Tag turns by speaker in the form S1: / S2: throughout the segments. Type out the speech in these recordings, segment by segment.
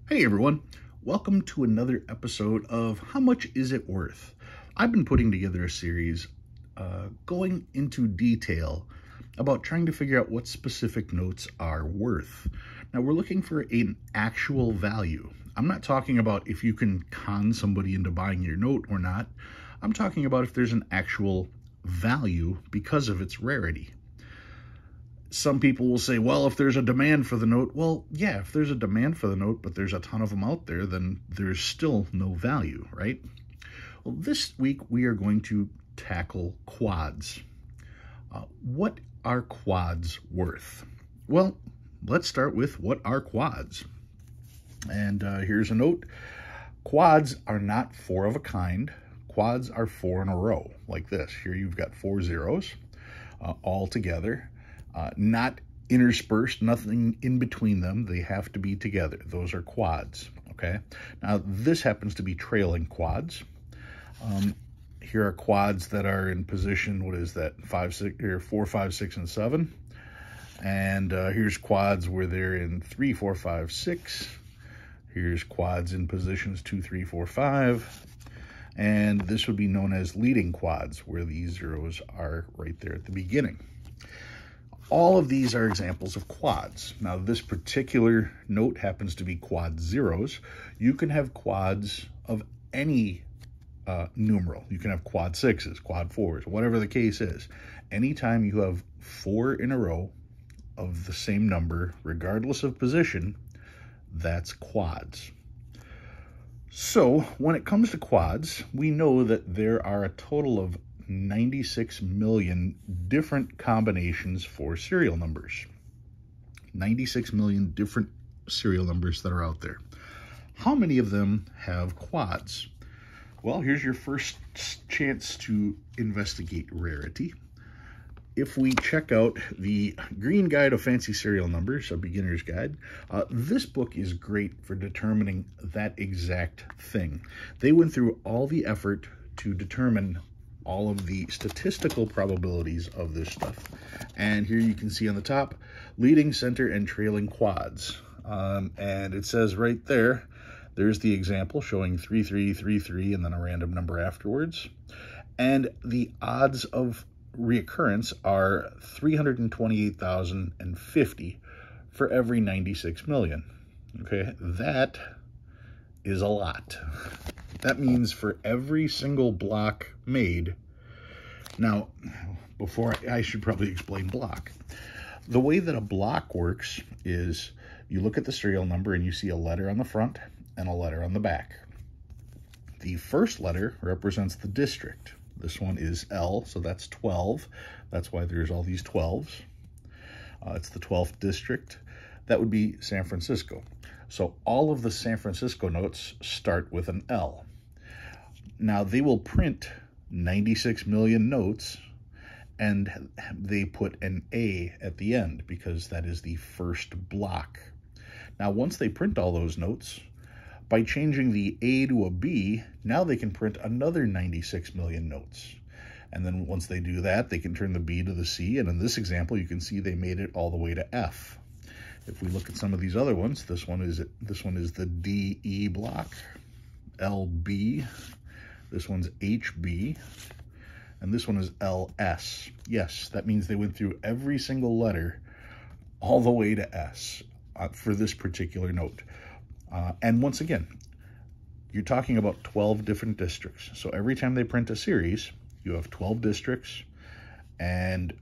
S1: Hey everyone, welcome to another episode of How Much Is It Worth? I've been putting together a series going into detail about trying to figure out what specific notes are worth. Now we're looking for an actual value. I'm not talking about if you can con somebody into buying your note or not. I'm talking about if there's an actual value because of its rarity. Some people will say, well, if there's a demand for the note, well, yeah, if there's a demand for the note, but there's a ton of them out there, then there's still no value, right? Well, this week we are going to tackle quads. What are quads worth? Well, let's start with what are quads? And here's a note. Quads are not four of a kind. Quads are four in a row, like this. Here you've got four zeros all together. Not interspersed, nothing in between them. They have to be together. Those are quads, okay? Now, this happens to be trailing quads. Here are quads that are in position, what is that, 4, 5, 6, and 7. And here's quads where they're in 3, 4, 5, 6. Here's quads in positions 2, 3, 4, 5. And this would be known as leading quads, where these zeros are right there at the beginning. All of these are examples of quads. Now, this particular note happens to be quad zeros. You can have quads of any numeral. You can have quad sixes, quad fours, whatever the case is. Anytime you have four in a row of the same number, regardless of position, that's quads. So when it comes to quads, we know that there are a total of 96 million different combinations for serial numbers. 96 million different serial numbers that are out there. How many of them have quads? Well, here's your first chance to investigate rarity. If we check out the Green Guide of Fancy Serial Numbers, a beginner's guide, this book is great for determining that exact thing. They went through all the effort to determine all of the statistical probabilities of this stuff. And here you can see on the top, leading, center, and trailing quads. And it says right there, there's the example showing 3, 3, 3, 3, and then a random number afterwards. And the odds of reoccurrence are 328,050 for every 96 million. Okay, that is a lot. That means for every single block made. Now, I should probably explain block. The way that a block works is you look at the serial number and you see a letter on the front and a letter on the back. The first letter represents the district. This one is L, so that's 12. That's why there's all these 12s. It's the 12th district. That would be San Francisco. So all of the San Francisco notes start with an L. Now, they will print 96 million notes, and they put an A at the end because that is the first block. Now, once they print all those notes, by changing the A to a B, now they can print another 96 million notes. And then once they do that, they can turn the B to the C, and in this example, you can see they made it all the way to F. If we look at some of these other ones, this one is the DE block, LB, this one's HB, and this one is LS. Yes, that means they went through every single letter all the way to S for this particular note. And once again, you're talking about 12 different districts. So every time they print a series, you have 12 districts, and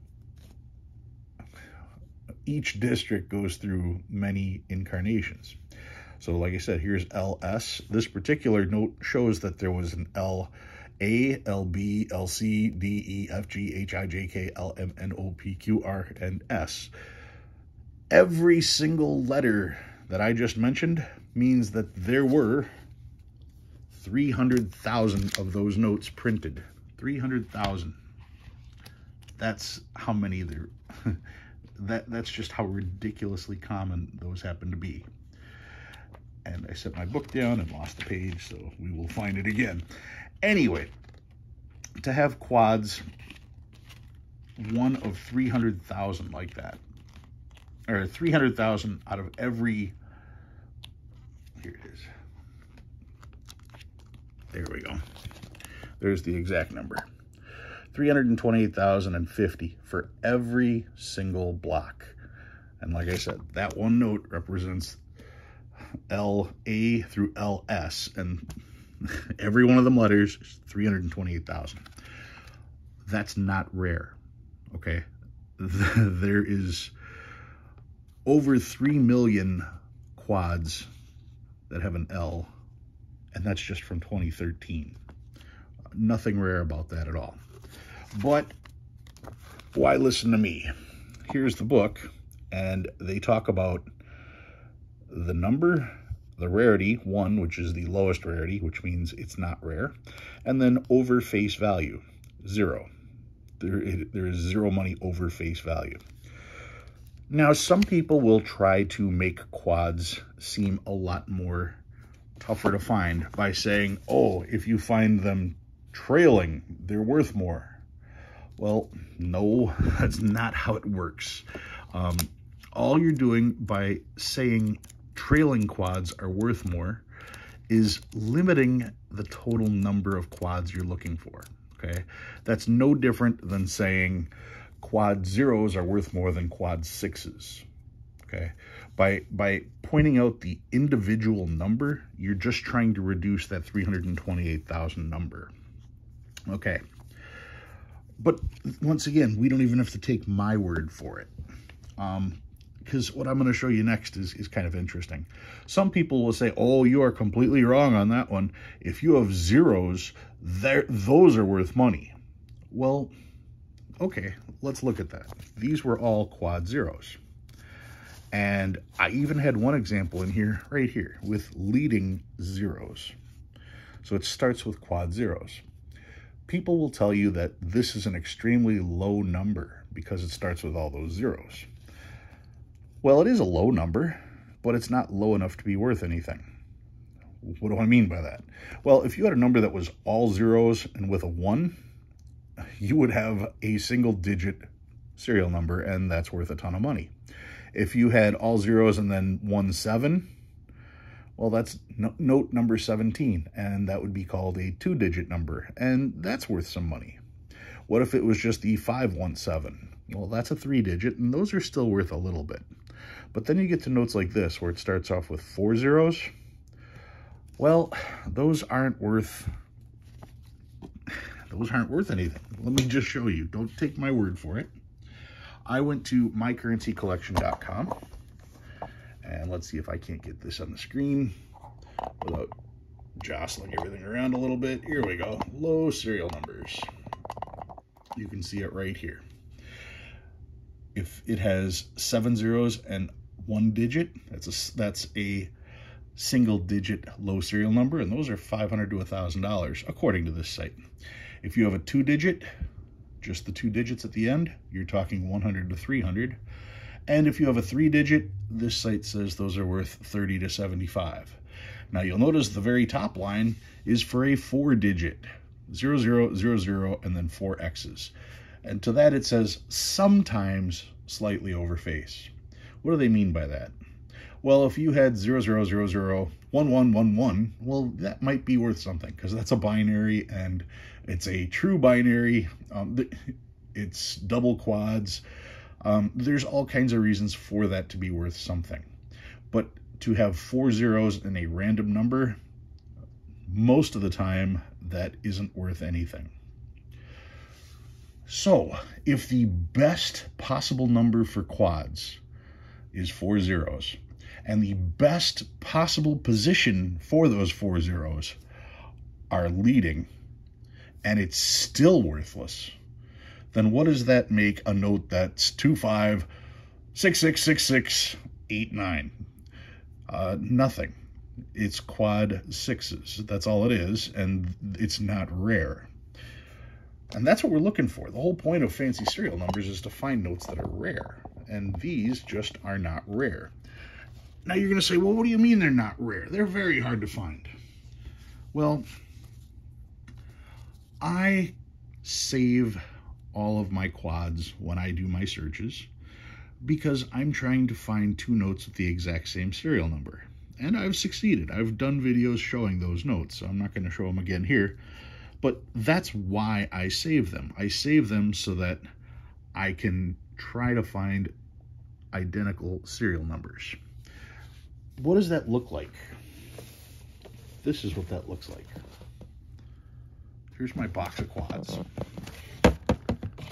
S1: each district goes through many incarnations. So like I said, here's LS. This particular note shows that there was an LA, LB, LC, DE, FG, HI, JK, LM, NO, P, Q, R, and S. Every single letter that I just mentioned means that there were 300,000 of those notes printed. 300,000. That's how many there. That's just how ridiculously common those happen to be. And I set my book down and lost the page, so we will find it again. Anyway, to have quads, one of 300,000 like that, or 300,000 out of every Here it is. There we go. There's the exact number. 328,050 for every single block. And like I said, that one note represents LA through LS, and every one of them letters is 328,000. That's not rare, okay? There is over 3 million quads that have an L, and that's just from 2013. Nothing rare about that at all. But why listen to me? Here's the book, and they talk about the number, the rarity, 1, which is the lowest rarity, which means it's not rare, and then over face value, 0. There is 0 money over face value. Now, some people will try to make quads seem a lot more tougher to find by saying, oh, if you find them trailing, they're worth more. Well, no, that's not how it works. All you're doing by saying trailing quads are worth more is limiting the total number of quads you're looking for, okay? That's no different than saying quad zeros are worth more than quad sixes, okay? By pointing out the individual number, you're just trying to reduce that 328,000 number, okay? But once again, we don't even have to take my word for it. Because what I'm going to show you next is kind of interesting. Some people will say, oh, you are completely wrong on that one. If you have zeros, those are worth money. Well, okay, let's look at that. These were all quad zeros. And I even had one example in here, right here, with leading zeros. So it starts with quad zeros. People will tell you that this is an extremely low number because it starts with all those zeros. Well, it is a low number, but it's not low enough to be worth anything. What do I mean by that? Well, if you had a number that was all zeros and with a 1, you would have a single-digit serial number, and that's worth a ton of money. If you had all zeros and then 1-7, well, that's note number 17, and that would be called a 2-digit number, and that's worth some money. What if it was just the 517? Well, that's a 3-digit, and those are still worth a little bit. But then you get to notes like this, where it starts off with 4 zeros. Well, those aren't worth anything. Let me just show you. Don't take my word for it. I went to mycurrencycollection.com, and let's see if I can't get this on the screen without jostling everything around a little bit. Here we go. Low serial numbers. You can see it right here. If it has 7 zeros and 1 digit, that's a single-digit low serial number, and those are $500 to $1,000, according to this site. If you have a 2-digit, just the 2 digits at the end, you're talking $100 to $300. And if you have a 3-digit, this site says those are worth $30 to $75. Now you'll notice the very top line is for a 4-digit, 0000 and then 4 X's. And to that it says sometimes slightly over face. What do they mean by that? Well, if you had 00001111, well, that might be worth something because that's a binary and it's a true binary. It's double quads. There's all kinds of reasons for that to be worth something. But to have 4 zeros in a random number, most of the time, that isn't worth anything. So, if the best possible number for quads is 4 zeros, and the best possible position for those 4 zeros are leading, and it's still worthless, then what does that make a note that's 25666689? Nothing. It's quad sixes. That's all it is, and it's not rare. And that's what we're looking for. The whole point of fancy serial numbers is to find notes that are rare, and these just are not rare. Now you're going to say, well, what do you mean they're not rare? They're very hard to find. Well, I save all of my quads when I do my searches because I'm trying to find 2 notes with the exact same serial number. And I've succeeded. I've done videos showing those notes, so I'm not going to show them again here. But that's why I save them. I save them so that I can try to find identical serial numbers. What does that look like? This is what that looks like. Here's my box of quads.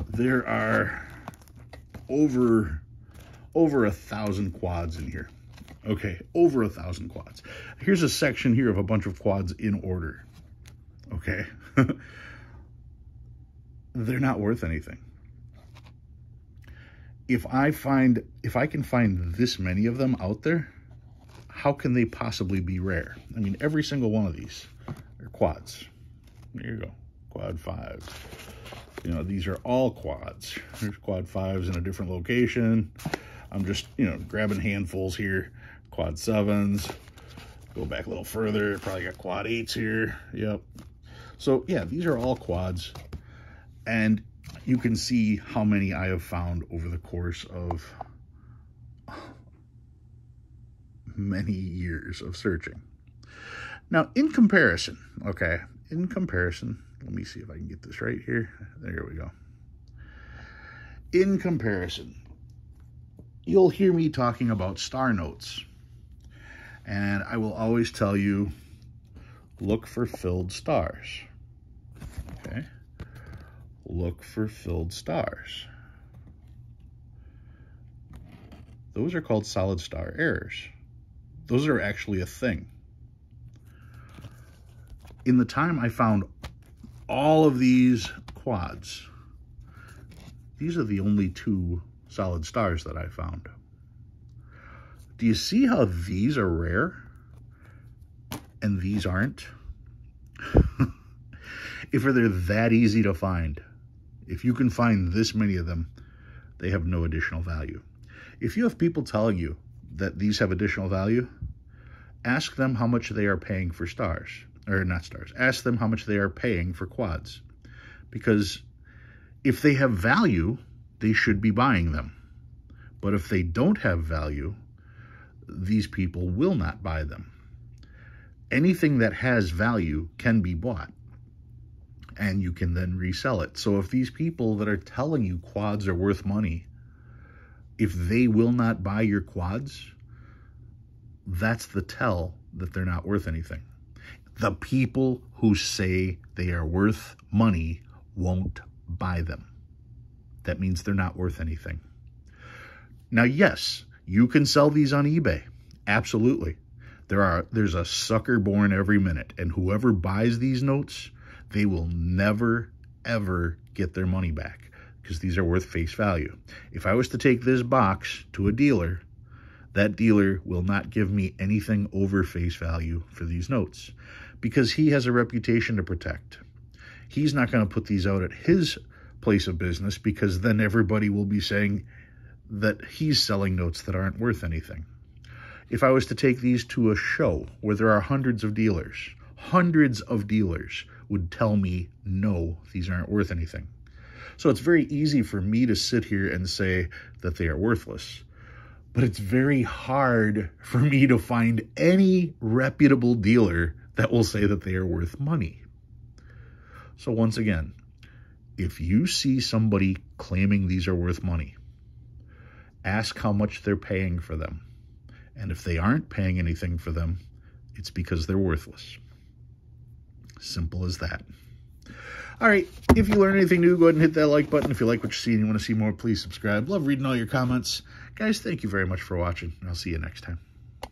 S1: There are over 1,000 quads in here. Okay, over 1,000 quads. Here's a section here of a bunch of quads in order. Okay. They're not worth anything. If I can find this many of them out there, how can they possibly be rare? I mean, every single one of these are quads. There you go, quad 5. You know, these are all quads. There's quad 5s in a different location. I'm just, you know, grabbing handfuls here. Quad 7s. Go back a little further, probably got quad 8s here. Yep. So yeah, these are all quads, and you can see how many I have found over the course of many years of searching. Now, in comparison, okay, let me see if I can get this right here. There we go. In comparison, you'll hear me talking about star notes, and I will always tell you, look for filled stars. Okay, look for filled stars. Those are called solid star errors. Those are actually a thing. In the time I found all of these quads, these are the only 2 solid stars that I found. Do you see how these are rare and these aren't? If they're that easy to find, if you can find this many of them, they have no additional value. If you have people telling you that these have additional value, ask them how much they are paying for stars, or not stars. Ask them how much they are paying for quads, because if they have value, they should be buying them. But if they don't have value, these people will not buy them. Anything that has value can be bought, and you can then resell it. So if these people that are telling you quads are worth money, if they will not buy your quads, that's the tell that they're not worth anything. The people who say they are worth money won't buy them. That means they're not worth anything. Now, yes, you can sell these on eBay. Absolutely. There's a sucker born every minute, and whoever buys these notes, they will never, ever get their money back, because these are worth face value. If I was to take this box to a dealer, that dealer will not give me anything over face value for these notes, because he has a reputation to protect. He's not going to put these out at his place of business, because then everybody will be saying that he's selling notes that aren't worth anything. If I was to take these to a show where there are hundreds of dealers would tell me, no, these aren't worth anything. So it's very easy for me to sit here and say that they are worthless. But it's very hard for me to find any reputable dealer that will say that they are worth money. So once again, if you see somebody claiming these are worth money, ask how much they're paying for them. And if they aren't paying anything for them, it's because they're worthless. Simple as that. All right, if you learned anything new, go ahead and hit that like button. If you like what you see and you want to see more, please subscribe. Love reading all your comments. Guys, thank you very much for watching, and I'll see you next time.